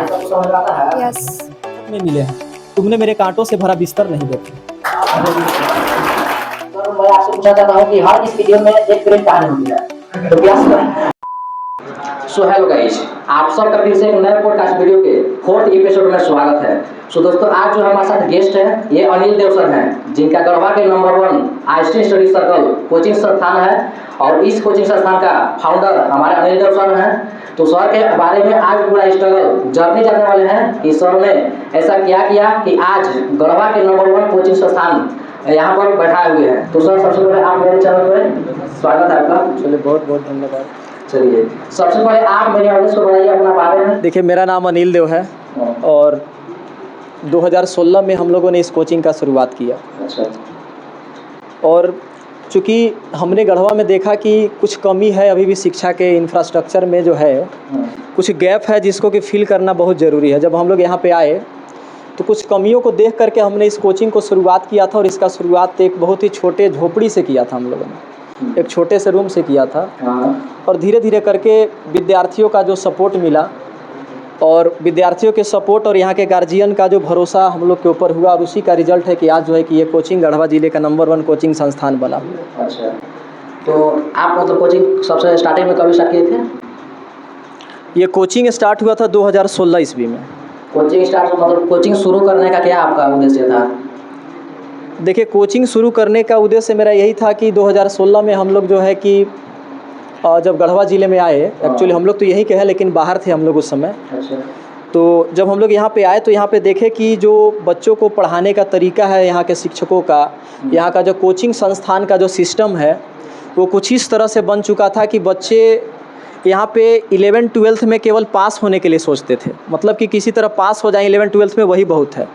भाई साहब को समझ में आता है? यस। में मिले हैं। तुमने मेरे कांटों से भरा बिस्तर नहीं देखा। सर मैं आपसे पूछना चाहता हूँ कि हर इस वीडियो में एक प्रेम कहानी होती है, तो क्या सर? सो हेलो गाइस, आप सबका फिर से एक नए पॉडकास्ट वीडियो के 4th एपिसोड में स्वागत है। सो दोस्तों, आज जो हमारे साथ गेस्ट हैं ये अनिल देव सर हैं, जिनका गढ़वा के number 1 Einstein study circle coaching संस्थान है और इस कोचिंग संस्थान का फाउंडर हमारे अनिल देव सर हैं। तो सर के बारे में आज पूरा स्ट्रगल जर्नी जानने वाले हैं कि सर ने ऐसा क्या किया कि आज गढ़वा के नंबर 1 कोचिंग संस्थान यहाँ पर बैठाए हुए हैं। तो सर सबसे पहले आप मेरे चैनल पर स्वागत है आपका। चलिए, बहुत बहुत धन्यवाद। चलिए, सबसे पहले आप मेरे ऑडियंस को बताइए अपना बारे में। देखिए, मेरा नाम अनिल देव है और 2016 में हम लोगों ने इस कोचिंग का शुरुआत किया। अच्छा। और चूँकि हमने गढ़वा में देखा कि कुछ कमी है अभी भी शिक्षा के इंफ्रास्ट्रक्चर में जो है, कुछ गैप है जिसको कि फिल करना बहुत ज़रूरी है। जब हम लोग यहाँ पे आए तो कुछ कमियों को देख करके हमने इस कोचिंग को शुरुआत किया था। और इसका शुरुआत एक बहुत ही छोटे झोपड़ी से किया था हम लोगों ने, एक छोटे से रूम से किया था। और धीरे धीरे करके विद्यार्थियों का जो सपोर्ट मिला और विद्यार्थियों के सपोर्ट और यहाँ के गार्जियन का जो भरोसा हम लोग के ऊपर हुआ, और उसी का रिजल्ट है कि आज जो है कि ये कोचिंग गढ़वा जिले का नंबर 1 कोचिंग संस्थान बना हुआ। अच्छा, तो आप मतलब कोचिंग सबसे स्टार्टिंग में कभी स्टार्ट किए थे? ये कोचिंग स्टार्ट हुआ था 2016 ईस्वी में। कोचिंग स्टार्ट मतलब कोचिंग शुरू करने का क्या आपका उद्देश्य था? देखिए, कोचिंग शुरू करने का उद्देश्य मेरा यही था कि 2016 में हम लोग जो है कि जब गढ़वा ज़िले में आए, एक्चुअली हम लोग तो यहीं के हैं लेकिन बाहर थे हम लोग उस समय। अच्छा। तो जब हम लोग यहाँ पे आए तो यहाँ पे देखे कि जो बच्चों को पढ़ाने का तरीका है यहाँ के शिक्षकों का, यहाँ का जो कोचिंग संस्थान का जो सिस्टम है वो कुछ इस तरह से बन चुका था कि बच्चे यहाँ पे 11th-12th में केवल पास होने के लिए सोचते थे। मतलब कि किसी तरह पास हो जाए 11th-12th में, वही बहुत है।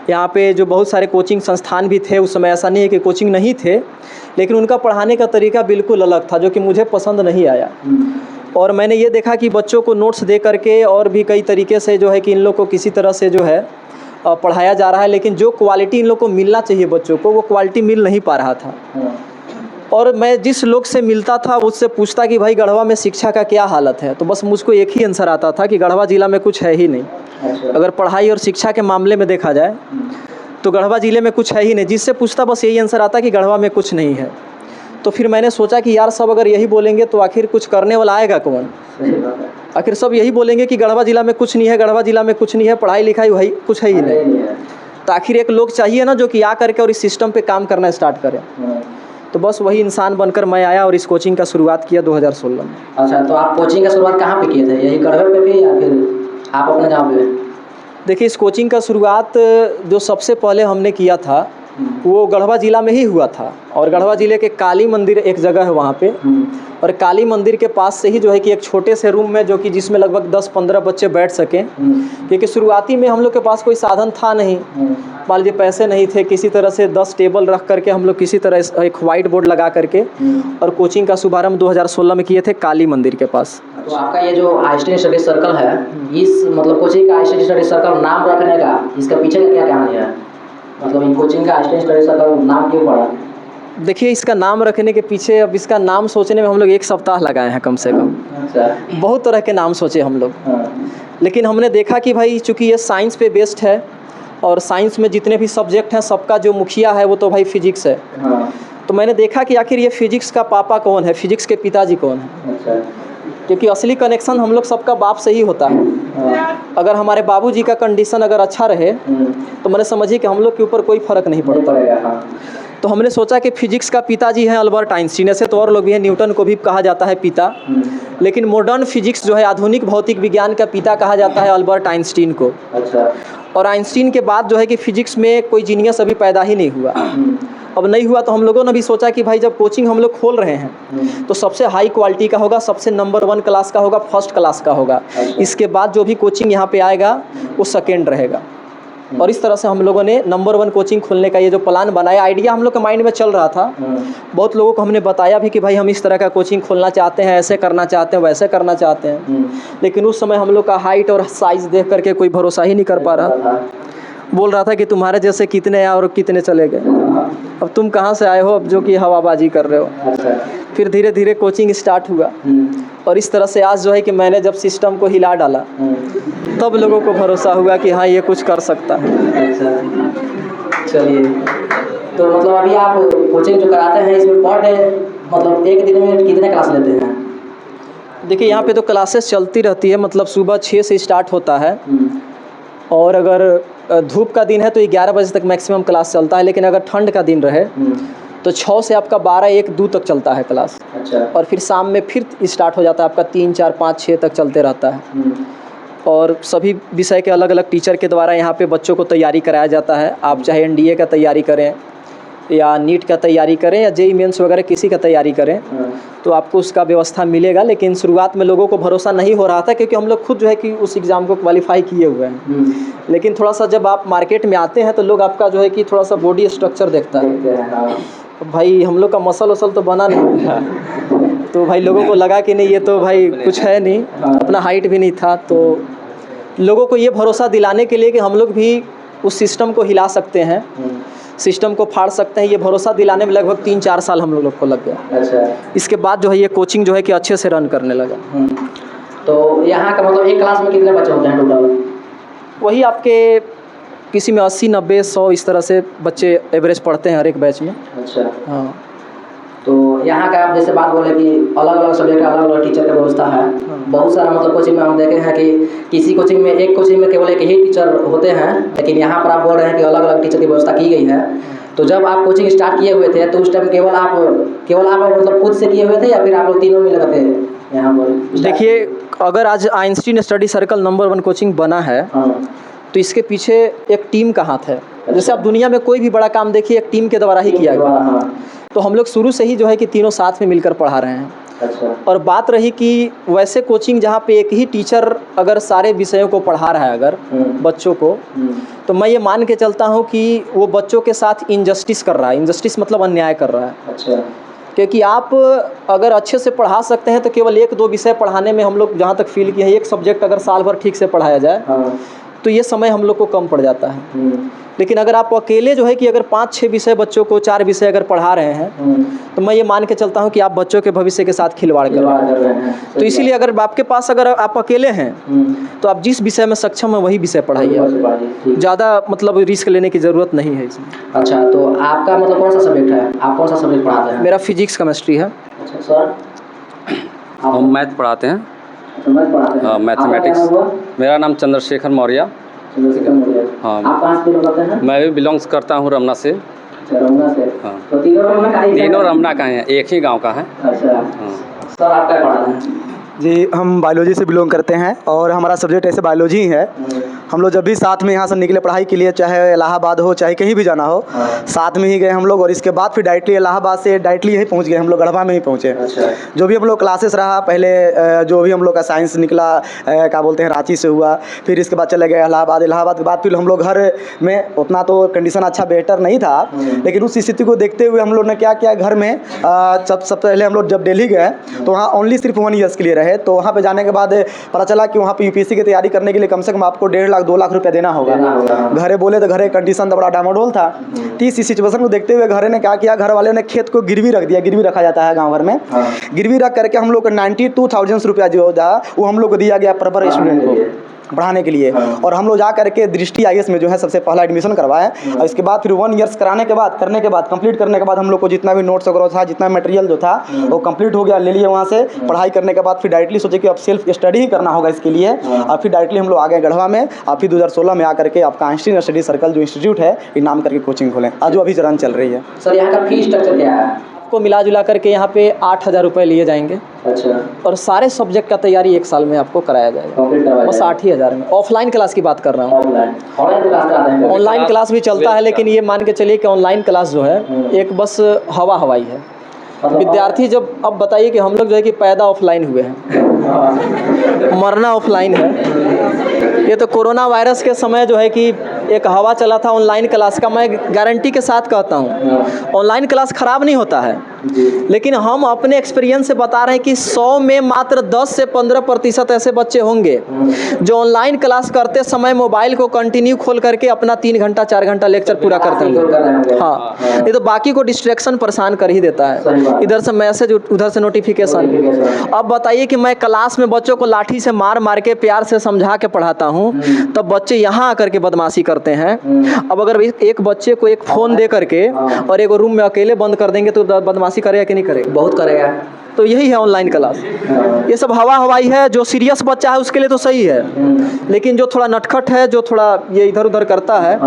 यहाँ पे जो बहुत सारे कोचिंग संस्थान भी थे उस समय, ऐसा नहीं है कि कोचिंग नहीं थे, लेकिन उनका पढ़ाने का तरीका बिल्कुल अलग था जो कि मुझे पसंद नहीं आया। और मैंने ये देखा कि बच्चों को नोट्स दे करके और भी कई तरीके से जो है कि इन लोग को किसी तरह से जो है पढ़ाया जा रहा है, लेकिन जो क्वालिटी इन लोग को मिलना चाहिए बच्चों को, वो क्वालिटी मिल नहीं पा रहा था। और मैं जिस लोग से मिलता था उससे पूछता कि भाई गढ़वा में शिक्षा का क्या हालत है, तो बस मुझको एक ही आंसर आता था कि गढ़वा ज़िला में कुछ है ही नहीं। अच्छा। अगर पढ़ाई और शिक्षा के मामले में देखा जाए तो गढ़वा ज़िले में कुछ है ही नहीं। जिससे पूछता बस यही आंसर आता कि गढ़वा में कुछ नहीं है। तो फिर मैंने सोचा कि यार सब अगर यही बोलेंगे तो आखिर कुछ करने वाला आएगा कौन? आखिर सब यही बोलेंगे कि गढ़वा ज़िला में कुछ नहीं है, गढ़वा ज़िला में कुछ नहीं है, पढ़ाई लिखाई वही कुछ है ही नहीं। तो आखिर एक लोग चाहिए ना जो कि आ करके और इस सिस्टम पे काम करना स्टार्ट करे। तो बस वही इंसान बनकर मैं आया और इस कोचिंग का शुरुआत किया 2016 में। अच्छा, तो आप कोचिंग का शुरुआत कहाँ पे किए थे? यही गढ़वा पे भी या फिर आप अपने गाँव पे? देखिए, इस कोचिंग का शुरुआत जो सबसे पहले हमने किया था वो गढ़वा ज़िला में ही हुआ था। और गढ़वा ज़िले के काली मंदिर एक जगह है वहाँ पे, और काली मंदिर के पास से ही जो है कि एक छोटे से रूम में जो कि जिसमें लगभग 10-15 बच्चे बैठ सकें, क्योंकि शुरुआती में हम लोग के पास कोई साधन था नहीं। मान लीजिए पैसे नहीं थे, किसी तरह से 10 टेबल रख करके हम लोग किसी तरह एक वाइट बोर्ड लगा करके और कोचिंग का शुभारंभ 2016 में किए थे काली मंदिर के पास। तो आपका ये जो आइंस्टीन स्टडी सर्कल है, इस मतलब कोचिंग का आइंस्टीन स्टडी सर्कल नाम रखने का इसका पीछे का क्या कहानी है? मतलब इन कोचिंग का आइंस्टीन स्टडी सर्कल नाम क्यों पड़ा? देखिए, इसका नाम रखने के पीछे अब इसका नाम सोचने में हम लोग 1 सप्ताह लगाए हैं कम से कम। अच्छा। बहुत तरह के नाम सोचे हम लोग, लेकिन हमने देखा कि भाई चूँकि ये साइंस पे बेस्ड है और साइंस में जितने भी सब्जेक्ट हैं सबका जो मुखिया है वो तो भाई फिजिक्स है। तो मैंने देखा कि आखिर ये फिजिक्स का पापा कौन है, फिजिक्स के पिताजी कौन है। अच्छा। क्योंकि असली कनेक्शन हम लोग सबका बाप से ही होता है। अगर हमारे बाबूजी का कंडीशन अगर अच्छा रहे तो मैंने समझी कि हम लोग के ऊपर कोई फ़र्क नहीं पड़ता। तो हमने सोचा कि फिजिक्स का पिताजी हैं अल्बर्ट आइंस्टीन, ऐसे तो और लोग भी हैं, न्यूटन को भी कहा जाता है पिता, लेकिन मॉडर्न फिजिक्स जो है आधुनिक भौतिक विज्ञान का पिता कहा जाता है अल्बर्ट आइंस्टीन को। अच्छा। और आइंस्टीन के बाद जो है कि फिजिक्स में कोई जीनियस अभी पैदा ही नहीं हुआ। अब नहीं हुआ तो हम लोगों ने भी सोचा कि भाई जब कोचिंग हम लोग खोल रहे हैं तो सबसे हाई क्वालिटी का होगा, सबसे नंबर 1 क्लास का होगा, फर्स्ट क्लास का होगा। इसके बाद जो भी कोचिंग यहाँ पे आएगा वो सेकेंड रहेगा। और इस तरह से हम लोगों ने नंबर 1 कोचिंग खोलने का ये जो प्लान बनाया, आइडिया हम लोग के माइंड में चल रहा था। बहुत लोगों को हमने बताया भी कि भाई हम इस तरह का कोचिंग खोलना चाहते हैं, ऐसे करना चाहते हैं, वैसे करना चाहते हैं। लेकिन उस समय हम लोग का हाइट और साइज़ देख करके कोई भरोसा ही नहीं कर पा रहा था। बोल रहा था कि तुम्हारे जैसे कितने हैं और कितने चले गए, अब तुम कहाँ से आए हो अब जो कि हवाबाजी कर रहे हो। फिर धीरे धीरे कोचिंग स्टार्ट हुआ और इस तरह से आज जो है कि मैंने जब सिस्टम को हिला डाला तब लोगों को भरोसा हुआ कि हाँ ये कुछ कर सकता है। अच्छा, चलिए, तो मतलब अभी आप कोचिंग जो कराते हैं इसमें पर डे मतलब एक दिन में कितने क्लास लेते हैं? देखिए यहाँ पे तो क्लासेस चलती रहती है, मतलब सुबह 6 से स्टार्ट होता है और अगर धूप का दिन है तो 11 बजे तक मैक्सिमम क्लास चलता है, लेकिन अगर ठंड का दिन रहे तो 6 से आपका 12, 1, 2 तक चलता है क्लास। अच्छा। और फिर शाम में फिर स्टार्ट हो जाता है आपका 3, 4, 5, 6 तक चलते रहता है। और सभी विषय के अलग अलग टीचर के द्वारा यहाँ पे बच्चों को तैयारी कराया जाता है। आप चाहे NDA का तैयारी करें या नीट का तैयारी करें या JEE मेंस वगैरह किसी का तैयारी करें तो आपको उसका व्यवस्था मिलेगा। लेकिन शुरुआत में लोगों को भरोसा नहीं हो रहा था क्योंकि हम लोग खुद जो है कि उस एग्ज़ाम को क्वालिफाई किए हुए हैं। लेकिन थोड़ा सा जब आप मार्केट में आते हैं तो लोग आपका जो है कि थोड़ा सा बॉडी स्ट्रक्चर देखता है। भाई हम लोग का मसल वसल तो बना नहीं था, तो भाई लोगों को लगा कि नहीं ये तो भाई कुछ है नहीं, अपना हाइट भी नहीं था। तो लोगों को ये भरोसा दिलाने के लिए कि हम लोग भी उस सिस्टम को हिला सकते हैं, सिस्टम को फाड़ सकते हैं, ये भरोसा दिलाने में लगभग 3-4 साल हम लोग को लग गया। अच्छा। इसके बाद जो है ये कोचिंग जो है कि अच्छे से रन करने लगा। तो यहाँ का मतलब एक क्लास में कितने बच्चे होते हैं टोटल? वही आपके किसी में 80, 90, 100 इस तरह से बच्चे एवरेज पढ़ते हैं हर एक बैच में। अच्छा। हाँ। तो यहाँ का आप जैसे बात बोले कि अलग अलग सब्जेक्ट अलग अलग टीचर का व्यवस्था है। बहुत सारा मतलब कोचिंग में हम देखे हैं कि किसी कोचिंग में एक कोचिंग में केवल एक ही टीचर होते हैं, लेकिन यहाँ पर आप बोल रहे हैं कि अलग अलग टीचर की व्यवस्था की गई है। तो जब आप कोचिंग स्टार्ट किए हुए थे तो उस टाइम केवल आप मतलब खुद से किए हुए थे या फिर आप लोग तीनों मिल गए थे यहाँ पर? देखिए अगर आज Einstein study circle number 1 coaching बना है तो इसके पीछे एक टीम का हाथ है। जैसे आप दुनिया में कोई भी बड़ा काम देखिए एक टीम के द्वारा ही किया गया। तो हम लोग शुरू से ही जो है कि तीनों साथ में मिलकर पढ़ा रहे हैं। अच्छा। और बात रही कि वैसे कोचिंग जहाँ पे एक ही टीचर अगर सारे विषयों को पढ़ा रहा है अगर बच्चों को, तो मैं ये मान के चलता हूँ कि वो बच्चों के साथ इनजस्टिस कर रहा है। इनजस्टिस मतलब अन्याय कर रहा है। अच्छा। क्योंकि आप अगर अच्छे से पढ़ा सकते हैं तो केवल 1-2 विषय पढ़ाने में हम लोग जहाँ तक फील किए हैं, एक सब्जेक्ट अगर साल भर ठीक से पढ़ाया जाए तो ये समय हम लोग को कम पड़ जाता है। लेकिन अगर आप अकेले जो है कि अगर 5-6 विषय बच्चों को 4 विषय अगर पढ़ा रहे हैं तो मैं ये मान के चलता हूँ कि आप बच्चों के भविष्य के साथ खिलवाड़ कर रहे हैं। तो इसीलिए अगर आपके पास अगर आप अकेले हैं तो आप जिस विषय में सक्षम है वही विषय पढ़ाइए, ज़्यादा मतलब रिस्क लेने की ज़रूरत नहीं है इसमें। अच्छा, तो आपका मतलब कौन सा सब्जेक्ट है? आप कौन सा सब्जेक्ट पढ़ाते हैं? मेरा फिजिक्स केमिस्ट्री है। अच्छा सर, हम मैथ पढ़ाते हैं। हाँ, मैथमेटिक्स। मेरा नाम चंद्रशेखर मौर्य। हाँ। आप कहाँ से बिलोंग करते हैं? मैं भी बिलोंग्स करता हूँ रमना से। अच्छा, रमना से। हाँ। तो तीनों रमना का ही? तीनों रमना का हैं, एक ही गांव का है। अच्छा। हाँ। सर आप क्या पढ़ाते हैं? जी हम बायोलॉजी से बिलोंग करते हैं और हमारा सब्जेक्ट ऐसे बायोलॉजी ही है। हम लोग जब भी साथ में यहाँ से निकले पढ़ाई के लिए, चाहे इलाहाबाद हो चाहे कहीं भी जाना हो, साथ में ही गए हम लोग। और इसके बाद फिर डायरेक्टली इलाहाबाद से डायरेक्टली यहीं पहुँच गए हम लोग, गढ़वा में ही पहुँचे। अच्छा। जो भी हम लोग क्लासेस रहा पहले, जो भी हम लोग का साइंस निकला क्या बोलते हैं रांची से हुआ, फिर इसके बाद चले गए इलाहाबाद। इलाहाबाद के बाद फिर हम लोग घर में, उतना तो कंडीशन अच्छा बेहतर नहीं था, लेकिन उस स्थिति को देखते हुए हम लोग ने क्या किया, घर में सबसे पहले हम लोग जब दिल्ली गए तो वहाँ ओनली सिर्फ 1 ईयर्स के लिए रहे। तो वहाँ पे जाने के बाद पता चला कि वहाँ पे UPSC की तैयारी करने के लिए कम से कम आपको 1.5 लाख 2 लाख रुपया देना होगा। घरे बोले तो घरे कंडीशन तो बड़ा डामाडोल था। इस सिचुएशन को देखते हुए घरे ने क्या किया, घर वाले ने खेत को गिरवी रख दिया। गिरवी रखा जाता है गाँव भर में। गिरवी रख करके हम लोग को 92,000 रुपया जो था वो हम लोग को दिया गया प्रपर स्टूडेंट को पढ़ाने के लिए। और हम लोग जा करके दृष्टि IAS में जो है सबसे पहला एडमिशन करवाए। और इसके बाद फिर 1 ईयर्स करने के बाद कंप्लीट करने के बाद हम लोग को जितना भी नोट्स वगैरह था, जितना मटेरियल जो था वो कंप्लीट हो गया, ले लिए वहाँ से। पढ़ाई करने के बाद फिर डायरेक्टली सोचे कि अब सेल्फ स्टडी ही करना होगा इसके लिए। और फिर डायरेक्टली हम लोग आ गए गढ़वा में। और फिर 2016 में आकर के आपका आइंस्टीन स्टडी सर्कल जो इंस्टीट्यूट है, ये नाम करके कोचिंग खोलें, आज जो अभी चरण चल रही है। सर यहाँ का फीस स्ट्रक्चर क्या है? आपको मिला जुला करके यहाँ पे 8,000 रुपये लिए जाएंगे। अच्छा। और सारे सब्जेक्ट का तैयारी 1 साल में आपको कराया जाएगा, बस 8,000 में। ऑफलाइन क्लास की बात कर रहा हूँ। ऑनलाइन क्लास भी चलता है, लेकिन ये मान के चलिए कि ऑनलाइन क्लास जो है एक बस हवाई है। विद्यार्थी जब, अब बताइए कि हम लोग जो है कि पैदा ऑफलाइन हुए हैं, मरना ऑफलाइन है। ये तो कोरोना वायरस के समय जो है कि एक हवा चला था ऑनलाइन क्लास का। मैं गारंटी के साथ कहता हूँ ऑनलाइन क्लास ख़राब नहीं होता है। लेकिन हम अपने एक्सपीरियंस से बता रहे हैं कि 100 में मात्र 10 से 15% ऐसे बच्चे होंगे जो ऑनलाइन क्लास करते समय मोबाइल को कंटिन्यू खोल करके अपना 3 घंटा 4 घंटा लेक्चर पूरा करते होंगे। हाँ, ये तो बाकी को डिस्ट्रैक्शन परेशान कर ही देता है, इधर से मैसेज उधर से नोटिफिकेशन। अब बताइए कि मैं क्लास में बच्चों को लाठी से मार मार के प्यार से समझा के पढ़ाता हूँ, तब बच्चे यहाँ आकर के बदमाशी करते हैं। अब अगर एक बच्चे को एक फ़ोन दे करके और एक रूम में अकेले बंद कर देंगे तो बदमाशी करेगा कि नहीं करेगा? बहुत करेगा। तो यही है ऑनलाइन क्लास। ये सब हवा हवाई है। जो सीरियस बच्चा है उसके लिए तो सही है, लेकिन जो थोड़ा नटखट है, जो थोड़ा ये इधर उधर करता है,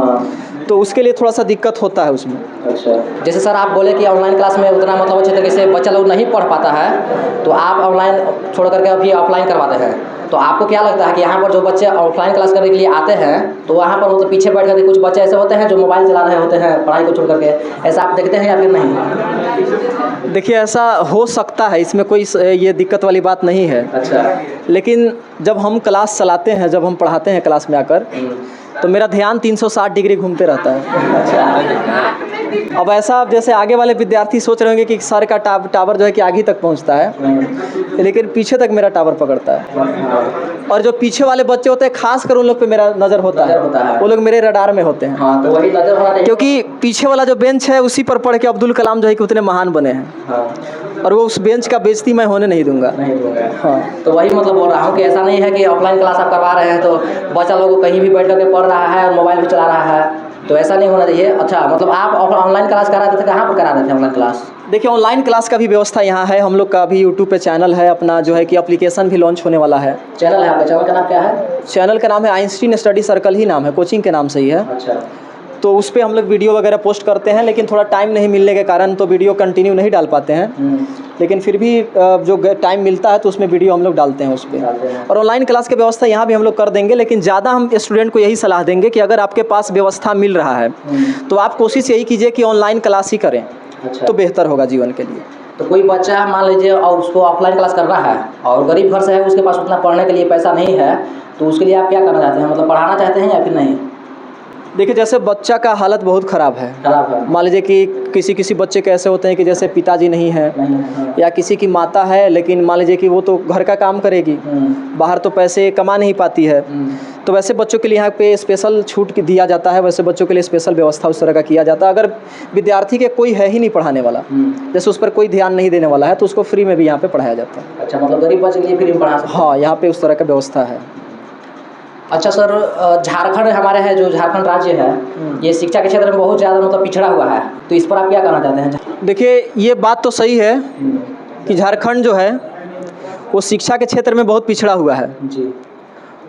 तो उसके लिए थोड़ा सा दिक्कत होता है उसमें। अच्छा, जैसे सर आप बोले कि ऑनलाइन क्लास में उतना मतलब अच्छे तरीके से बच्चा लोग नहीं पढ़ पाता है, तो आप ऑनलाइन छोड़ करके अभी ऑफलाइन करवाते हैं, तो आपको क्या लगता है कि यहाँ पर जो बच्चे ऑफलाइन क्लास करने के लिए आते हैं, तो वहाँ पर मतलब पीछे बैठ करके कुछ बच्चे ऐसे होते हैं जो मोबाइल चला रहे होते हैं पढ़ाई को छोड़ करके, ऐसा आप देखते हैं या फिर नहीं? देखिए, ऐसा हो सकता है, इसमें कोई ये दिक्कत वाली बात नहीं है। अच्छा, लेकिन जब हम क्लास चलाते हैं, जब हम पढ़ाते हैं क्लास में आकर, तो मेरा ध्यान 360 डिग्री घूमते रहता है। अब ऐसा जैसे आगे वाले विद्यार्थी सोच रहे होंगे कि सर का टावर जो है कि आगे तक पहुंचता है, लेकिन पीछे तक मेरा टावर पकड़ता है। और जो पीछे वाले बच्चे होते हैं, खास कर उन लोग पे मेरा नज़र होता है, वो लोग मेरे रडार में होते हैं। हाँ, तो वही नजर होना चाहिए। क्योंकि पीछे वाला जो बेंच है उसी पर पढ़ के अब्दुल कलाम जो है कि उतने महान बने हैं। हाँ, और वो उस बेंच का बेइज्जती मैं होने नहीं दूंगा। हाँ, तो वही मतलब बोल रहा हूँ कि ऐसा नहीं है कि ऑफलाइन क्लास आप करवा रहे हैं तो बच्चा लोगों को कहीं भी बैठ करके पढ़ रहा है और मोबाइल भी चला रहा है, तो ऐसा नहीं होना चाहिए। अच्छा, मतलब आप ऑनलाइन क्लास कराते थे, कहाँ पर करा रहे थे ऑनलाइन क्लास? देखिए, ऑनलाइन क्लास का भी व्यवस्था यहाँ है। हम लोग का अभी यूट्यूब पे चैनल है अपना, जो है कि एप्लीकेशन भी लॉन्च होने वाला है। चैनल है आपका? चैनल का नाम क्या है? चैनल का नाम है आइंस्टीन स्टडी सर्कल ही नाम है, कोचिंग के नाम से ही है। अच्छा, तो उस पर हम लोग वीडियो वगैरह पोस्ट करते हैं, लेकिन थोड़ा टाइम नहीं मिलने के कारण तो वीडियो कंटिन्यू नहीं डाल पाते हैं। लेकिन फिर भी जो टाइम मिलता है तो उसमें वीडियो हम लोग डालते हैं उस पर। और ऑनलाइन क्लास की व्यवस्था यहाँ भी हम लोग कर देंगे, लेकिन ज़्यादा हम स्टूडेंट को यही सलाह देंगे कि अगर आपके पास व्यवस्था मिल रहा है तो आप कोशिश यही कीजिए कि ऑनलाइन क्लास ही करें। अच्छा, तो बेहतर होगा जीवन के लिए। तो कोई बच्चा मान लीजिए और उसको ऑफलाइन क्लास करना है और गरीब घर से है, उसके पास उतना पढ़ने के लिए पैसा नहीं है, तो उसके लिए आप क्या करना चाहते हैं? मतलब पढ़ाना चाहते हैं या फिर नहीं? देखिए, जैसे बच्चा का हालत बहुत ख़राब है। मान लीजिए कि किसी बच्चे के ऐसे होते हैं कि जैसे पिताजी नहीं है, या किसी की माता है, लेकिन मान लीजिए कि वो तो घर का काम करेगी, बाहर तो पैसे कमा नहीं पाती है, तो वैसे बच्चों के लिए यहाँ पे स्पेशल छूट दिया जाता है। वैसे बच्चों के लिए स्पेशल व्यवस्था उस तरह का किया जाता है। अगर विद्यार्थी के कोई है ही नहीं पढ़ाने वाला, जैसे उस पर कोई ध्यान नहीं देने वाला है, तो उसको फ्री में भी यहाँ पे पढ़ाया जाता है। अच्छा, मतलब गरीब बच्चे के लिए फ्री में पढ़ा सकते हैं? हाँ, यहाँ पे उस तरह का व्यवस्था है। अच्छा सर, झारखंड हमारे है, जो झारखंड राज्य है, ये शिक्षा के क्षेत्र में बहुत ज़्यादा मतलब पिछड़ा हुआ है, तो इस पर आप क्या कहना चाहते हैं? देखिए, ये बात तो सही है कि झारखंड जो है वो शिक्षा के क्षेत्र में बहुत पिछड़ा हुआ है जी।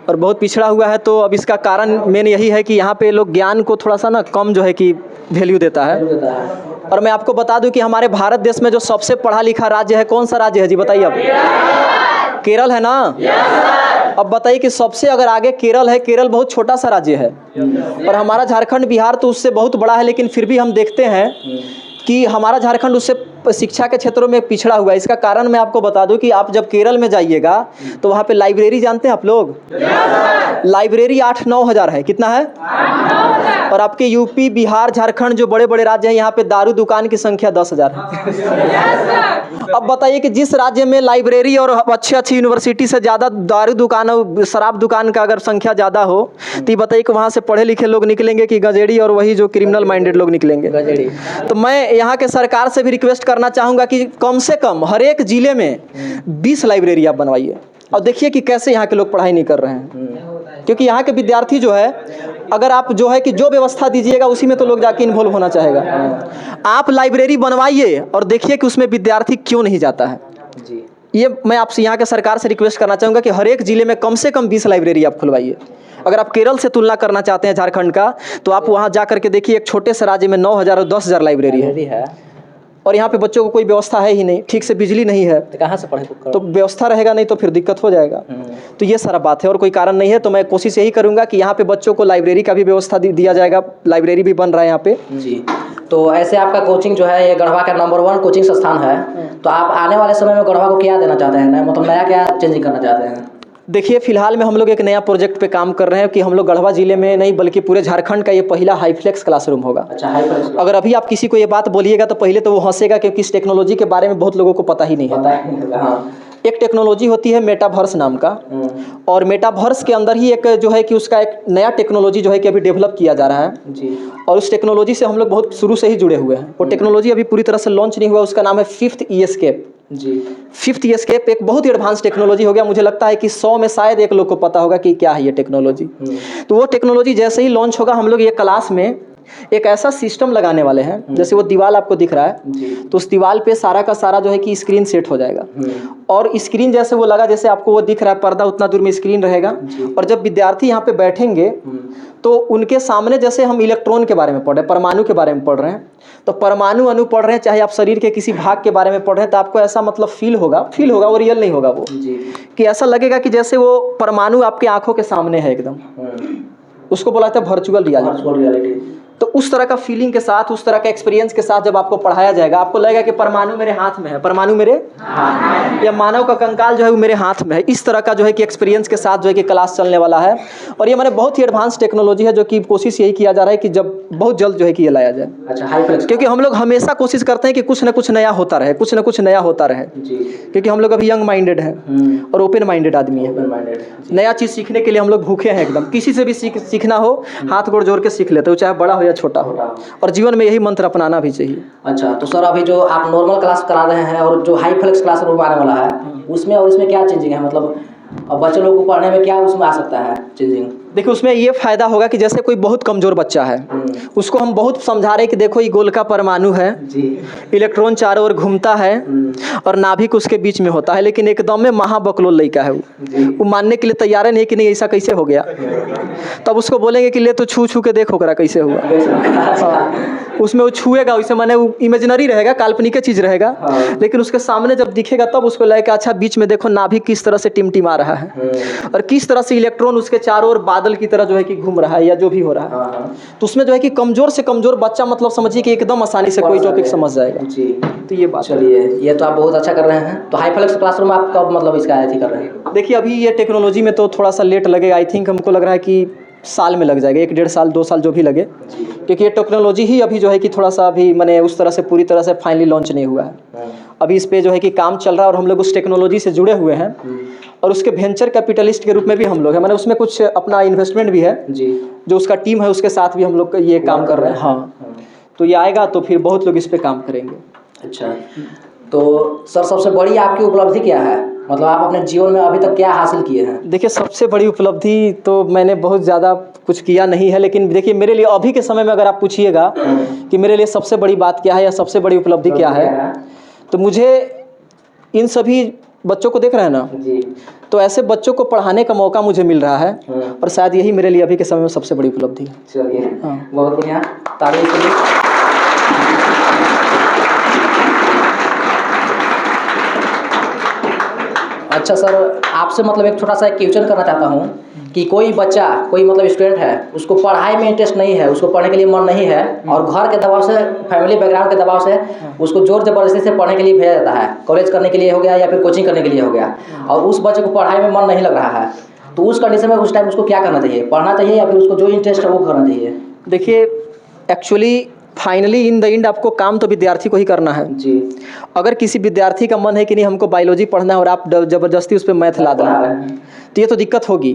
और बहुत पिछड़ा हुआ है, तो अब इसका कारण मेन यही है कि यहाँ पे लोग ज्ञान को थोड़ा सा ना कम जो है कि वैल्यू देता है। और मैं आपको बता दूं कि हमारे भारत देश में जो सबसे पढ़ा लिखा राज्य है, कौन सा राज्य है जी बताइए आप? केरल है ना? अब बताइए कि सबसे अगर आगे केरल है। केरल बहुत छोटा सा राज्य है और हमारा झारखंड बिहार तो उससे बहुत बड़ा है, लेकिन फिर भी हम देखते हैं कि हमारा झारखंड उससे शिक्षा के क्षेत्रों में पिछड़ा हुआ है। इसका कारण मैं आपको बता दूं कि आप जब केरल में जाइएगा तो वहाँ पे लाइब्रेरी जानते हैं आप लोग? लाइब्रेरी 8-9 हज़ार है। कितना है? और आपके यूपी, बिहार, झारखंड जो बड़े बड़े राज्य हैं, यहाँ पे दारू दुकान की संख्या 10,000 है। अब बताइए कि जिस राज्य में लाइब्रेरी और अच्छी यूनिवर्सिटी से ज़्यादा दारू दुकान और शराब दुकान का अगर संख्या ज़्यादा हो, तो ये बताइए कि वहाँ से पढ़े लिखे लोग निकलेंगे कि गजेड़ी और वही जो क्रिमिनल माइंडेड लोग निकलेंगे? गजेड़ी। तो मैं यहाँ के सरकार से भी रिक्वेस्ट करना चाहूँगा कि कम से कम हर एक ज़िले में 20 लाइब्रेरी आप बनवाइए और देखिए कि कैसे यहाँ के लोग पढ़ाई नहीं कर रहे हैं। क्योंकि यहाँ के विद्यार्थी जो है, अगर आप जो है कि जो व्यवस्था दीजिएगा उसी में तो लोग जाके इन्वॉल्व होना चाहेगा। आप लाइब्रेरी बनवाइए और देखिए कि उसमें विद्यार्थी क्यों नहीं जाता है जी। ये मैं आपसे यहाँ के सरकार से रिक्वेस्ट करना चाहूँगा कि हर एक ज़िले में कम से कम 20 लाइब्रेरी आप खुलवाइए। अगर आप केरल से तुलना करना चाहते हैं झारखंड का, तो आप वहाँ जा करके देखिए, एक छोटे से राज्य में 9,000 और 10,000 लाइब्रेरी है और यहाँ पे बच्चों को कोई व्यवस्था है ही नहीं, ठीक से बिजली नहीं है, तो कहाँ से पढ़े? तो व्यवस्था रहेगा नहीं तो फिर दिक्कत हो जाएगा। तो ये सारा बात है और कोई कारण नहीं है। तो मैं कोशिश यही करूँगा कि यहाँ पे बच्चों को लाइब्रेरी का भी व्यवस्था दिया जाएगा। लाइब्रेरी भी बन रहा है यहाँ पे जी। तो ऐसे आपका कोचिंग जो है, ये गढ़वा का नंबर 1 कोचिंग संस्थान है, तो आप आने वाले समय में गढ़वा को क्या देना चाहते हैं? मतलब नया क्या चेंजिंग करना चाहते हैं? देखिए फ़िलहाल में हम लोग एक नया प्रोजेक्ट पे काम कर रहे हैं कि हम लोग गढ़वा ज़िले में नहीं बल्कि पूरे झारखंड का ये पहला हाईफ्लेक्स क्लासरूम होगा। अच्छा, हाईफ्लेक्स। अगर अभी आप किसी को ये बात बोलिएगा तो पहले तो वो हंसेगा, क्योंकि इस टेक्नोलॉजी के बारे में बहुत लोगों को पता ही नहीं है। पता ही नहीं होगा, हाँ। एक टेक्नोलॉजी होती है मेटावर्स नाम का, और मेटावर्स के अंदर ही एक जो है कि उसका एक नया टेक्नोलॉजी जो है कि अभी डेवलप किया जा रहा है जी। और उस टेक्नोलॉजी से हम लोग बहुत शुरू से ही जुड़े हुए हैं। वो टेक्नोलॉजी अभी पूरी तरह से लॉन्च नहीं हुआ, उसका नाम है 5th E-Escape जी। 5th E-Escape एक बहुत ही एडवांस टेक्नोलॉजी हो गया। मुझे लगता है कि 100 में शायद एक लोग को पता होगा कि क्या है ये टेक्नोलॉजी। तो वो टेक्नोलॉजी जैसे ही लॉन्च होगा, हम लोग ये क्लास में एक ऐसा सिस्टम लगाने वाले हैं, जैसे वो दीवार आपको दिख रहा है, तो उस दीवार पे सारा का सारा जो है कि स्क्रीन सेट हो जाएगा, और स्क्रीन जैसे वो लगा, जैसे आपको वो दिख रहा है पर्दा, उतना दूर में स्क्रीन रहेगा। और जब विद्यार्थी यहाँ पे बैठेंगे तो उनके सामने, जैसे हम इलेक्ट्रॉन के बारे में पढ़ रहे हैं, परमाणु के बारे में पढ़ रहे हैं, तो परमाणु अणु पढ़ रहे हैं, चाहे आप शरीर के किसी भाग के बारे में पढ़ रहे हैं, तो आपको ऐसा मतलब फील होगा, वो रियल नहीं होगा वो जी। कि ऐसा लगेगा कि जैसे वो परमाणु आपके आंखों के सामने है एकदम। उसको बोला जाता है वर्चुअल रियलिटी। तो उस तरह का फीलिंग के साथ, उस तरह का एक्सपीरियंस के साथ जब आपको पढ़ाया जाएगा, आपको लगेगा कि परमाणु मेरे हाथ में है, परमाणु मेरे हाथ में, या मानव का कंकाल जो है वो मेरे हाथ में है। इस तरह का जो है कि एक्सपीरियंस के साथ जो है कि क्लास चलने वाला है। और ये मैंने बहुत ही एडवांस टेक्नोलॉजी है, जो कि कोशिश यही किया जा रहा है कि जब बहुत जल्द जो है कि ये लाया जाए। अच्छा, हाईफ्लेक्स। क्योंकि हम लोग हमेशा कोशिश करते हैं कि कुछ ना कुछ नया होता रहे, कुछ ना कुछ नया होता रहे, क्योंकि हम लोग अभी यंग माइंडेड हैं और ओपन माइंडेड आदमी है। नया चीज़ सीखने के लिए हम लोग भूखे हैं एकदम। किसी से भी सीखना हो, हाथ गोड़ जोड़ के सीख लेते हो, चाहे बड़ा हो या छोटा हो, और जीवन में यही मंत्र अपनाना भी चाहिए। अच्छा, तो सर अभी जो आप नॉर्मल क्लास करा रहे हैं और जो हाईफ्लेक्स क्लास रूम आने वाला है, उसमें और इसमें क्या चेंजिंग है? मतलब अब बच्चे लोगों को पढ़ने में क्या उसमें आ सकता है चेंजिंग? देखिए उसमें ये फ़ायदा होगा कि जैसे कोई बहुत कमज़ोर बच्चा है, उसको हम बहुत समझा रहे हैं कि देखो ये गोल का परमाणु है जी, इलेक्ट्रॉन चारों ओर घूमता है और नाभिक उसके बीच में होता है, लेकिन एकदम में महाबकलोल लड़का है वो मानने के लिए तैयार नहीं है कि नहीं ऐसा कैसे हो गया। तब उसको बोलेंगे कि ले तो छू छू के देखो करा कैसे हुआ। हाँ, उसमें वो छुएगा, वैसे माने वो इमेजिनरी रहेगा, काल्पनिक चीज़ रहेगा, लेकिन उसके सामने जब दिखेगा तब उसको लगेगा अच्छा बीच में देखो नाभिक किस तरह से टिमटिमा रहा है और किस तरह से इलेक्ट्रॉन उसके चारों ओर बादल की तरह जो है कि घूम रहा है या जो भी हो रहा है। तो उसमें जो है कि कमज़ोर से कमज़ोर बच्चा मतलब समझिए कि एकदम आसानी से कोई टॉपिक समझ जाएगा जी। तो ये बात। चलिए, ये तो आप बहुत अच्छा कर रहे हैं। तो हाईफ्लेक्स क्लासरूम आप कब मतलब इसका अथी कर रहे हैं? देखिए अभी ये टेक्नोलॉजी में तो थोड़ा सा लेट लगेगा। आई थिंक हमको लग रहा है कि साल में लग जाएगा, 1-1.5 साल 2 साल जो भी लगे, क्योंकि ये टेक्नोलॉजी ही अभी जो है कि थोड़ा सा अभी मैंने उस तरह से पूरी तरह से फाइनली लॉन्च नहीं हुआ है। अभी इस पे जो है कि काम चल रहा है और हम लोग उस टेक्नोलॉजी से जुड़े हुए हैं और उसके वेंचर कैपिटलिस्ट के रूप में भी हम लोग हैं। मैंने उसमें कुछ अपना इन्वेस्टमेंट भी है जी, जो उसका टीम है उसके साथ भी हम लोग ये काम कर रहे हैं। हाँ, तो ये आएगा तो फिर बहुत लोग इस पे काम करेंगे। अच्छा, तो सर सबसे बड़ी आपकी उपलब्धि क्या है? मतलब आप अपने जीवन में अभी तक क्या हासिल किए हैं? देखिए सबसे बड़ी उपलब्धि तो मैंने बहुत ज़्यादा कुछ किया नहीं है, लेकिन देखिए मेरे लिए अभी के समय में अगर आप पूछिएगा कि मेरे लिए सबसे बड़ी बात क्या है या सबसे बड़ी उपलब्धि क्या है, तो मुझे इन सभी बच्चों को देख रहे हैं ना जी, तो ऐसे बच्चों को पढ़ाने का मौका मुझे मिल रहा है और शायद यही मेरे लिए अभी के समय में सबसे बड़ी उपलब्धि है। चलिए, हाँ। बहुत बढ़िया, तारीफ करिए। अच्छा सर, आपसे मतलब एक छोटा सा एक क्वेश्चन करना चाहता हूँ कि कोई बच्चा, कोई मतलब स्टूडेंट है, उसको पढ़ाई में इंटरेस्ट नहीं है, उसको पढ़ने के लिए मन नहीं है और घर के दबाव से, फैमिली बैकग्राउंड के दबाव से उसको जोर जबरदस्ती से पढ़ने के लिए भेजा जाता है, कॉलेज करने के लिए हो गया या फिर कोचिंग करने के लिए हो गया, और उस बच्चे को पढ़ाई में मन नहीं लग रहा है, तो उस कंडीशन में उस टाइम उसको क्या करना चाहिए? पढ़ना चाहिए या फिर उसको जो इंटरेस्ट है वो करना चाहिए? देखिए actually finally in the end आपको काम तो विद्यार्थी को ही करना है जी। अगर किसी विद्यार्थी का मन है कि नहीं हमको बायोलॉजी पढ़ना है और आप ज़बरदस्ती उस पर मैथ ला देना तो ये तो दिक्कत होगी।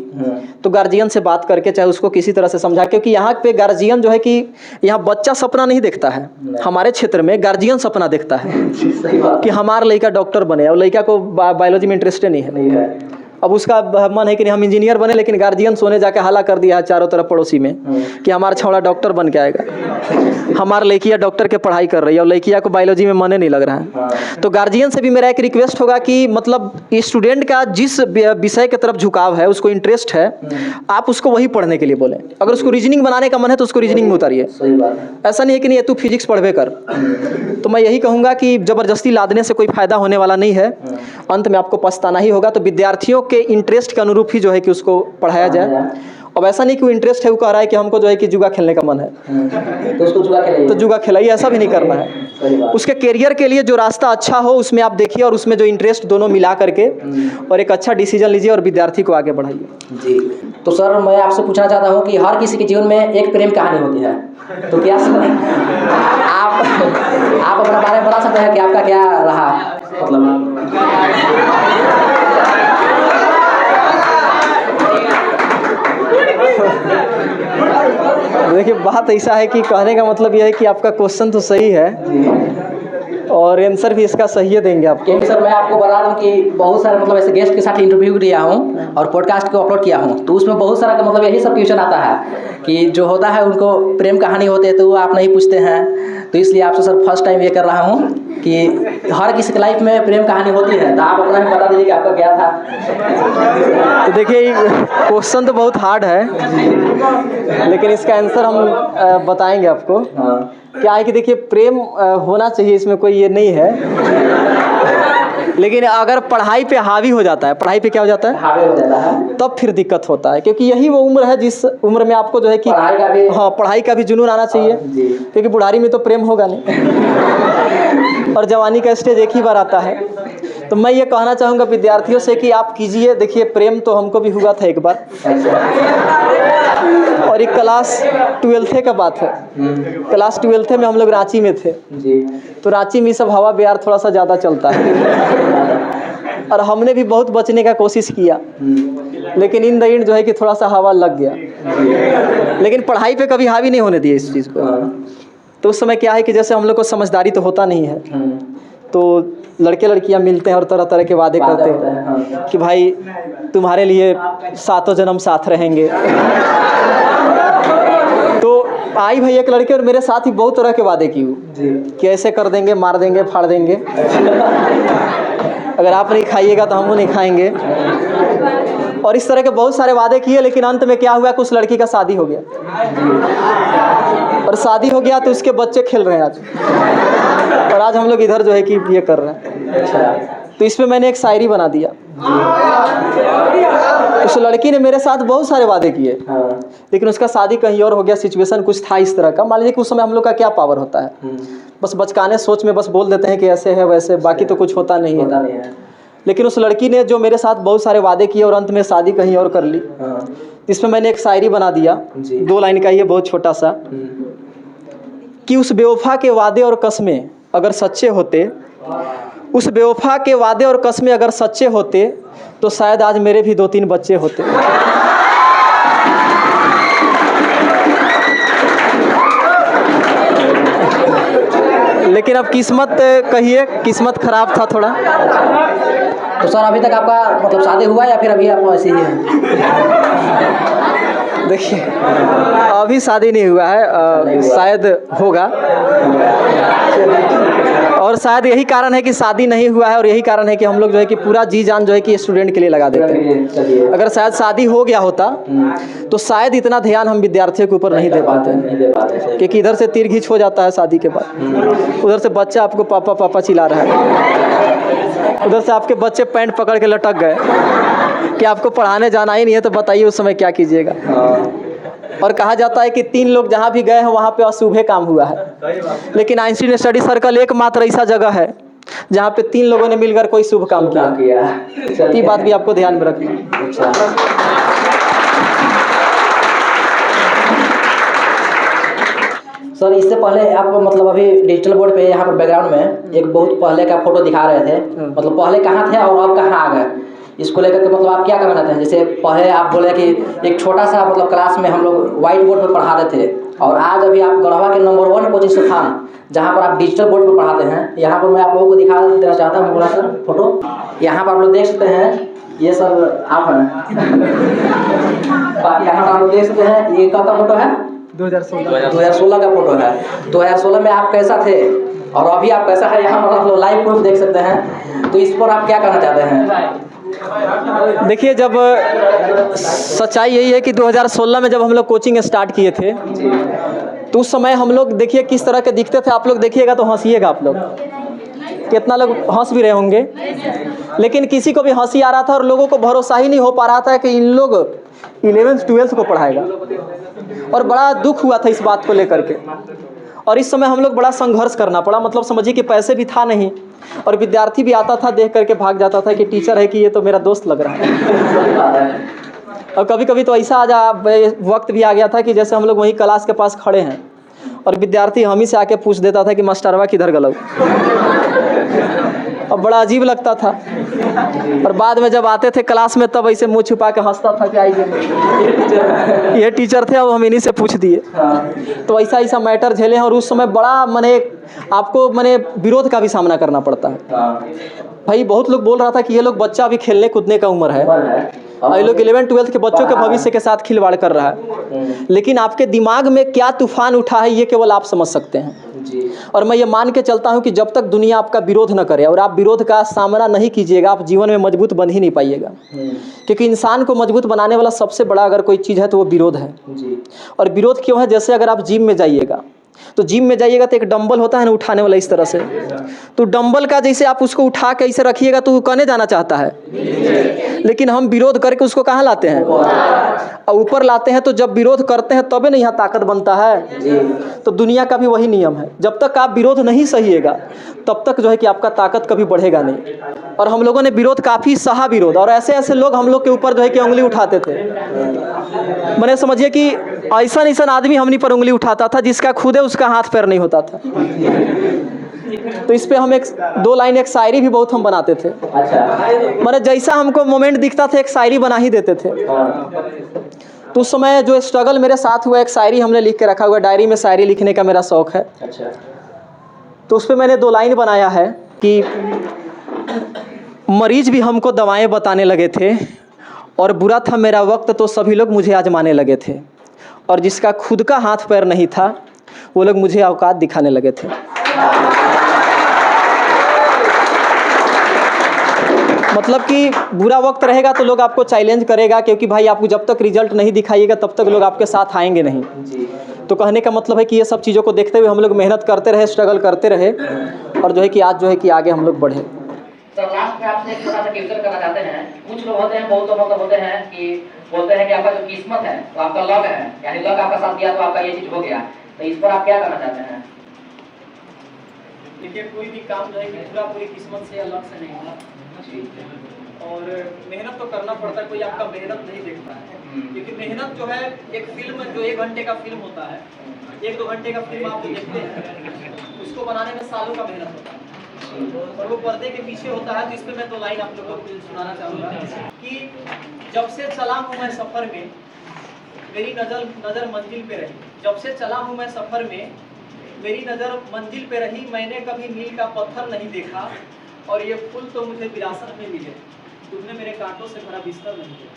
तो गार्जियन से बात करके चाहे उसको किसी तरह से समझा, क्योंकि यहाँ पे गार्जियन जो है कि यहाँ बच्चा सपना नहीं देखता है, हमारे क्षेत्र में गार्जियन सपना देखता है कि हमारा लड़का डॉक्टर बने और लड़का को बायोलॉजी में इंटरेस्ट नहीं है। अब उसका मन है कि नहीं हम इंजीनियर बने, लेकिन गार्जियन सोने जाके हाला कर दिया है चारों तरफ पड़ोसी में कि हमारा छौड़ा डॉक्टर बन के आएगा, हमारा लड़किया डॉक्टर के पढ़ाई कर रही है और लड़किया को बायोलॉजी में मन नहीं लग रहा है। तो गार्जियन से भी मेरा एक रिक्वेस्ट होगा कि मतलब स्टूडेंट का जिस विषय की तरफ झुकाव है, उसको इंटरेस्ट है, आप उसको वही पढ़ने के लिए बोलें। अगर उसको रीजनिंग बनाने का मन है तो उसको रीजनिंग में उतारिए। ऐसा नहीं है कि नहीं तू फिजिक्स पढ़वे कर। तो मैं यही कहूँगा कि ज़बरदस्ती लादने से कोई फ़ायदा होने वाला नहीं है, अंत में आपको पछताना ही होगा। तो विद्यार्थियों के इंटरेस्ट के अनुरूप ही जो है कि उसको पढ़ाया जाए। अब ऐसा नहीं कि वो इंटरेस्ट है, वो कह रहा है कि हमको जो है कि जुआ खेलने का मन है तो उसको जुआ खेलाइए, तो जुआ खिलाइए, ऐसा भी नहीं करना है। उसके करियर के लिए जो रास्ता अच्छा हो उसमें आप देखिए और उसमें जो इंटरेस्ट दोनों मिला करके और एक अच्छा डिसीजन लीजिए और विद्यार्थी को आगे बढ़ाइए। जी, तो सर मैं आपसे पूछना चाहता हूँ कि हर किसी के जीवन में एक प्रेम कहानी होती है, तो क्या सर आप अपने बारे में बता सकते हैं कि आपका क्या रहा, मतलब देखिए बात ऐसा है कि कहने का मतलब यह है कि आपका क्वेश्चन तो सही है और आंसर भी इसका सही है देंगे आप। क्योंकि सर मैं आपको बता दूं कि बहुत सारे मतलब ऐसे गेस्ट के साथ इंटरव्यू लिया हूं और पॉडकास्ट को अपलोड किया हूं, तो उसमें बहुत सारा का मतलब यही सब क्वेश्चन आता है कि जो होता है उनको प्रेम कहानी होती है तो वो आप नहीं पूछते हैं, तो इसलिए आपसे सर फर्स्ट टाइम ये कर रहा हूं कि हर किसी के लाइफ में प्रेम कहानी होती है, तो आप अपना भी बता दीजिए कि आपका क्या था। तो देखिए क्वेश्चन तो बहुत हार्ड है लेकिन इसका आंसर हम बताएंगे आपको। क्या है कि देखिए प्रेम होना चाहिए, इसमें कोई ये नहीं है, लेकिन अगर पढ़ाई पे हावी हो जाता है, पढ़ाई पे क्या हो जाता है, हावी हो जाता है, तब फिर दिक्कत होता है, क्योंकि यही वो उम्र है जिस उम्र में आपको जो है कि पढ़ाई का भी पढ़ाई का भी जुनून आना चाहिए, क्योंकि बुढ़ारी में तो प्रेम होगा नहीं और जवानी का स्टेज एक ही बार आता है। तो मैं ये कहना चाहूँगा विद्यार्थियों से कि आप कीजिए, देखिए प्रेम तो हमको भी हुआ था एक बार, और एक क्लास 12th का बात है। क्लास 12th में हम लोग रांची में थे जी, तो रांची में सब हवा बिहार थोड़ा सा ज़्यादा चलता है और हमने भी बहुत बचने का कोशिश किया, लेकिन इन द एंड जो है कि थोड़ा सा हवा लग गया, लेकिन पढ़ाई पे कभी हावी नहीं होने दिए इस चीज़ को। तो उस समय क्या है कि जैसे हम लोग को समझदारी तो होता नहीं है, तो लड़के लड़कियां मिलते हैं और तरह तरह के वादे करते हैं कि भाई तुम्हारे लिए 7 जन्म साथ रहेंगे। तो आई भाई एक लड़के और मेरे साथ ही बहुत तरह के वादे की कि ऐसे कर देंगे, मार देंगे, फाड़ देंगे, अगर आप नहीं खाइएगा तो हम नहीं खाएंगे, और इस तरह के बहुत सारे वादे किए। लेकिन अंत में क्या हुआ कि उस लड़की का शादी हो गया, और शादी हो गया तो उसके बच्चे खेल रहे हैं आज, और आज हम लोग इधर जो है कि ये कर रहे हैं। तो इस पे मैंने एक शायरी बना दिया। उस लड़की ने मेरे साथ बहुत सारे वादे किए, लेकिन उसका शादी कहीं और हो गया, सिचुएशन कुछ था इस तरह का। मान लीजिए कि उस समय हम लोग का क्या पावर होता है, बस बचकाने सोच में बस बोल देते हैं कि ऐसे है वैसे, बाकी तो कुछ होता नहीं है। लेकिन उस लड़की ने जो मेरे साथ बहुत सारे वादे किए और अंत में शादी कहीं और कर ली। इसमें मैंने एक शायरी बना दिया, 2 लाइन का, ये बहुत छोटा सा, कि उस बेवफा के वादे और कस्में अगर सच्चे होते, उस बेवफा के वादे और कस्में अगर सच्चे होते, तो शायद आज मेरे भी 2-3 बच्चे होते। लेकिन अब किस्मत कहिए, किस्मत खराब था थोड़ा। तो सर अभी तक आपका मतलब शादी हुआ या फिर अभी आप ऐसे ही हैं? देखिए अभी शादी नहीं हुआ है, शायद होगा, और शायद यही कारण है कि शादी नहीं हुआ है, और यही कारण है कि हम लोग जो है कि पूरा जी जान जो है कि स्टूडेंट के लिए लगा देते हैं। अगर शायद शादी हो गया होता तो शायद इतना ध्यान हम विद्यार्थियों के ऊपर नहीं दे पाते, क्योंकि इधर से तीर घींच हो जाता है शादी के बाद, उधर से बच्चा आपको पापा पापा चिल्ला रहा है, उधर से आपके बच्चे पैंट पकड़ के लटक गए कि आपको पढ़ाने जाना ही नहीं है, तो बताइए उस समय क्या कीजिएगा। और कहा जाता है कि 3 लोग जहाँ भी गए हैं वहाँ पे अशुभ काम हुआ है, लेकिन आइंस्टीन स्टडी सर्कल एकमात्र ऐसा जगह है जहाँ पे 3 लोगों ने मिलकर कोई शुभ काम किया। ये बात भी आपको ध्यान में रखना। सर इससे पहले आप मतलब अभी डिजिटल बोर्ड पे यहाँ पर बैकग्राउंड में एक बहुत पहले का फोटो दिखा रहे थे, मतलब पहले कहाँ थे और अब कहाँ आ गए, इसको लेकर के मतलब आप क्या कहना चाहते हैं? जैसे पहले आप बोले कि एक छोटा सा मतलब क्लास में हम लोग व्हाइट बोर्ड पर पढ़ाते थे, और आज अभी आप गढ़वा के नंबर 1 कोचिंग संस्थान जहाँ पर आप डिजिटल बोर्ड पर पढ़ाते हैं, यहाँ पर मैं आप लोगों को दिखा देना चाहता हूँ बड़ा सर फोटो। यहाँ पर आप लोग देख सकते हैं, ये सब आप हैं, बाकी यहाँ पर आप लोग देख सकते हैं, ये कब का फोटो है? 2016 का फोटो है। 2016 में आप कैसा थे और अभी आप कैसा है, यहाँ पर आप लोग लाइव प्रूफ देख सकते हैं। तो इस पर आप क्या कहना चाहते हैं? देखिए जब सच्चाई यही है कि 2016 में जब हम लोग कोचिंग स्टार्ट किए थे, तो उस समय हम लोग देखिए किस तरह के दिखते थे। आप लोग देखिएगा तो हंसिएगा, आप लोग कितना लोग हंस भी रहे होंगे, लेकिन किसी को भी हंसी आ रहा था और लोगों को भरोसा ही नहीं हो पा रहा था कि इन लोग 11th 12th को पढ़ाएगा, और बड़ा दुख हुआ था इस बात को लेकर के। और इस समय हम लोग बड़ा संघर्ष करना पड़ा, मतलब समझिए कि पैसे भी था नहीं, और विद्यार्थी भी आता था देख करके भाग जाता था कि टीचर है कि ये तो मेरा दोस्त लग रहा है। और कभी कभी तो ऐसा वक्त भी आ गया था कि जैसे हम लोग वहीं क्लास के पास खड़े हैं और विद्यार्थी हम ही से आके पूछ देता था कि मास्टरवा किधर गलौ। और बड़ा अजीब लगता था, और बाद में जब आते थे क्लास में तब ऐसे मुंह छुपा के हंसता था कि आइए ये टीचर थे, अब हम इन्हीं से पूछ दिए। तो ऐसा ऐसा मैटर झेले हैं, और उस समय बड़ा मने आपको मने विरोध का भी सामना करना पड़ता है। भाई बहुत लोग बोल रहा था कि ये लोग बच्चा अभी खेलने कूदने का उम्र है, और ये लोग 11-12 के बच्चों के भविष्य के साथ खिलवाड़ कर रहा है, लेकिन आपके दिमाग में क्या तूफान उठा है ये केवल आप समझ सकते हैं। और मैं ये मान के चलता हूँ कि जब तक दुनिया आपका विरोध न करे और आप विरोध का सामना नहीं कीजिएगा, आप जीवन में मजबूत बन ही नहीं पाइएगा। क्योंकि इंसान को मजबूत बनाने वाला सबसे बड़ा अगर कोई चीज़ है तो वो विरोध है। और विरोध क्यों है? जैसे अगर आप जिम में जाइएगा तो जिम में जाइएगा तो एक डंबल होता है ना उठाने वाला, इस तरह से, तो डंबल का जैसे आप उसको उठा के ऐसे रखिएगा तो वो कहने जाना चाहता है, लेकिन हम विरोध करके उसको कहाँ लाते हैं? और ऊपर लाते हैं। तो जब विरोध करते हैं तबे ना यहाँ ताकत बनता है। तो दुनिया का भी वही नियम है, जब तक आप विरोध नहीं सहिएगा तब तक जो है कि आपका ताकत कभी बढ़ेगा नहीं। और हम लोगों ने विरोध काफ़ी सहा विरोध, और ऐसे ऐसे लोग हम लोग के ऊपर जो है कि उंगली उठाते थे। मैंने समझिए कि ऐसा ऐसा आदमी हमनी पर उंगली उठाता था जिसका खुदे उसका हाथ पैर नहीं होता था। तो इस पे हम एक 2 लाइन एक शायरी भी बहुत हम बनाते थे। मैंने जैसा हमको मोमेंट दिखता था एक शायरी बना ही देते थे। तो उस समय जो स्ट्रगल मेरे साथ हुआ, एक शायरी हमने लिख के रखा हुआ, डायरी में शायरी लिखने का मेरा शौक़ है। तो उस पर मैंने 2 लाइन बनाया है कि मरीज भी हमको दवाएं बताने लगे थे, और बुरा था मेरा वक्त तो सभी लोग मुझे आजमाने लगे थे, और जिसका खुद का हाथ पैर नहीं था वो लोग मुझे औकात दिखाने लगे थे। मतलब कि बुरा वक्त रहेगा तो लोग आपको चैलेंज करेगा, क्योंकि भाई आपको जब तक रिजल्ट नहीं दिखाइएगा तब तक लोग आपके साथ आएंगे नहीं। तो कहने का मतलब है कि ये सब चीज़ों को देखते हुए हम लोग मेहनत करते रहे, स्ट्रगल करते रहे, और जो है कि आज जो है कि आगे हम लोग बढ़े। तो लास्ट में आपसे एक छोटा सा क्वेश्चन करना चाहते हैं। कुछ लोग होते हैं, बहुत लोग होते हैं कि बोलते हैं कि आपका जो किस्मत है तो आपका लक है, यानी लक आपका साथ दिया तो आपका ये चीज हो गया। तो इस पर आप क्या करना चाहते हैं? देखिए, कोई भी काम जो है कि पूरी किस्मत से या लक से नहीं होता, और मेहनत तो करना पड़ता है। कोई आपका मेहनत नहीं देखता है, क्योंकि मेहनत जो है एक फिल्म जो 1 घंटे का फिल्म होता है, 1-2 घंटे का फिल्म आप जो देखते हैं उसको बनाने में सालों का मेहनत होता है, और वो पर्दे के पीछे होता है। तो इस पर मैं 2 लाइन आप लोगों को सुनाना चाहूँगा कि जब से चला हूँ मैं सफ़र में मेरी नज़र मंजिल पे रही। जब से चला हूँ मैं सफ़र में मेरी नज़र मंजिल पे रही। मैंने कभी मील का पत्थर नहीं देखा, और ये फूल तो मुझे विरासत में मिले। तुमने मेरे कांटों से भरा बिस्तर नहीं दिया।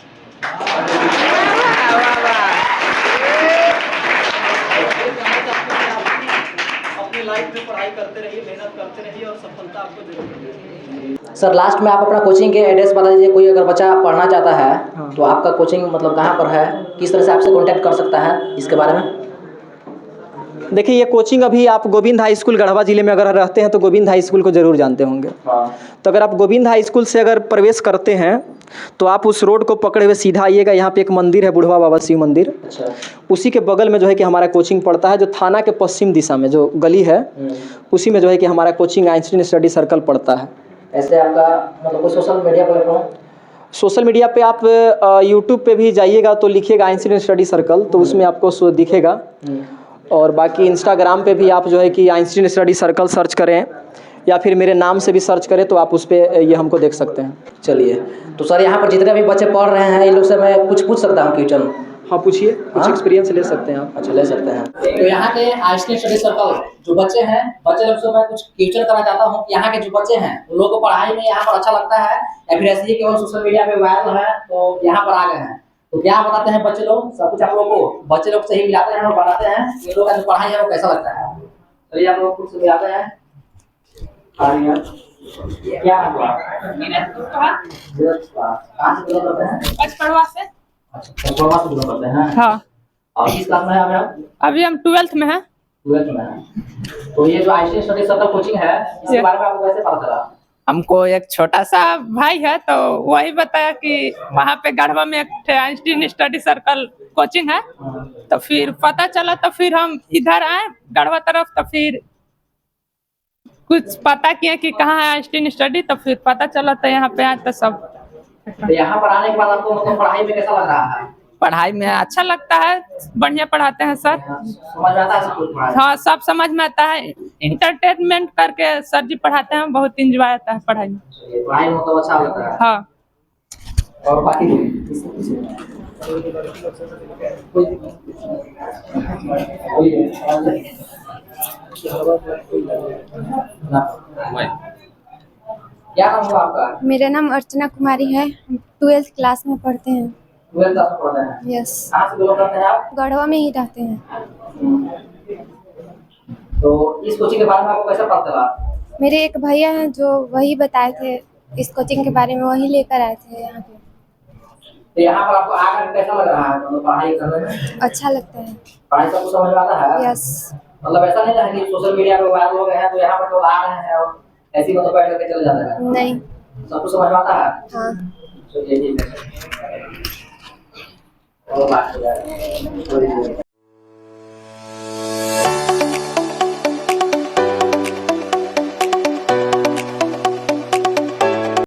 अपनी लाइफ में पढ़ाई करते रहिए, मेहनत करते रहिए, और सफलता आपको जरूर मिलेगी। सर लास्ट में आप अपना कोचिंग के एड्रेस बता दीजिए। कोई अगर बच्चा पढ़ना चाहता है तो आपका कोचिंग मतलब कहाँ पर है, किस तरह से आपसे कांटेक्ट कर सकता है, इसके बारे में? देखिए, ये कोचिंग अभी आप गोविंद हाई स्कूल गढ़वा जिले में अगर रहते हैं तो गोविंद हाई स्कूल को ज़रूर जानते होंगे। तो अगर आप गोविंद हाई स्कूल से अगर प्रवेश करते हैं तो आप उस रोड को पकड़े हुए सीधा आइएगा। यहाँ पे एक मंदिर है, बुढ़वा बाबा शिव मंदिर। उसी के बगल में जो है कि हमारा कोचिंग पड़ता है। जो थाना के पश्चिम दिशा में जो गली है उसी में जो है कि हमारा कोचिंग आइंस्टीन स्टडी सर्कल पड़ता है। ऐसे आपका मतलब कोई social media platform? Social media पे आप यूट्यूब पे भी जाइएगा तो लिखिएगा आइंस्टीन स्टडी सर्कल, तो उसमें आपको दिखेगा। और बाकी इंस्टाग्राम पे भी आप जो है कि आइंस्टीन स्टडी सर्कल सर्च करें, या फिर मेरे नाम से भी सर्च करें तो आप उस पर ये हमको देख सकते हैं। चलिए, तो सर यहाँ पर जितने भी बच्चे पढ़ रहे हैं इन लोग से मैं कुछ पूछ सकता हूँ क्वेश्चन? हाँ पूछिए, कुछ एक्सपीरियंस ले सकते हैं आप। अच्छा, ले सकते हैं। तो यहाँ के आइंस्टीन स्टडी सर्कल जो बच्चे हैं, बच्चे लोग से मैं कुछ क्वेश्चन करना चाहता हूँ। यहाँ के जो बच्चे हैं उन लोगों को पढ़ाई में यहाँ पर अच्छा लगता है, या फिर ऐसे ही केवल सोशल मीडिया पे वायरल है तो यहाँ पर आ गए हैं? तो क्या बताते हैं बच्चे लोग? सब कुछ आप लोगों को बच्चे लोग से ही मिलाते हैं और बताते हैं इन लोगों का जो पढ़ाई है वो कैसा लगता है। चलिए आप लोग खुद से मिलाते हैं। क्या पचपड़वा से। अच्छा, पचपड़वा से बिलोंग करते हैं? हाँ। और किस क्लास में हैं आप? अभी हम 12th में हैं। 12th में हैं। तो ये जो आइंस्टीन स्टडी सर्कल कोचिंग है इसके बारे में आपको कैसे पता चला? हमको एक छोटा सा भाई है तो वही बताया कि वहाँ पे गढ़वा में एक आइंस्टीन स्टडी सर्कल कोचिंग है, तो फिर पता चला, तो फिर हम इधर आए गढ़वा तरफ, तो फिर कुछ पता किया कि कहाँ है आइंस्टीन स्टडी, तो फिर पता चला तो यहाँ पे आए तो सब। तो यहाँ पर आने के बाद आपको मतलब पढ़ाई में कैसा लग रहा है? पढ़ाई में अच्छा लगता है, बढ़िया पढ़ाते हैं सर। समझ में आता है सब कुछ पढ़ाई? हाँ, सब समझ में आता है। इंटरटेनमेंट करके सर जी पढ़ाते हैं, बहुत इंजॉय आता है पढ़ाई में। पढ़ाई में मतलब अच्छा लगता है। हाँ। और बाकी क्या नाम हुआ आपका? मेरा नाम अर्चना कुमारी है, हम 12th क्लास में पढ़ते हैं। 12th क्लास में पढ़ रहे हैं? यस। कहाँ से बिलोंग करते हैं आप? गढ़वा में ही रहते हैं। तो इस कोचिंग के बारे में आपको कैसा पता चला? मेरे एक भैया हैं जो वही बताए थे इस कोचिंग के बारे में, वही लेकर आए थे यहाँ पे। तो यहाँ पर आपको आकर कैसा लग रहा है मतलब पढ़ाई करने में? अच्छा लगता है। पढ़ाई सब कुछ समझ में आता है? यस। मतलब ऐसा नहीं है कि सोशल मीडिया पे वायरल हो गए हैं तो यहाँ पर तो आ रहे हैं और ऐसे ही मतलब बैठ करके चले जाते हैं? नहीं। सब कुछ समझ में आता है? हाँ। तो ये ठीक है। और बात हो जाए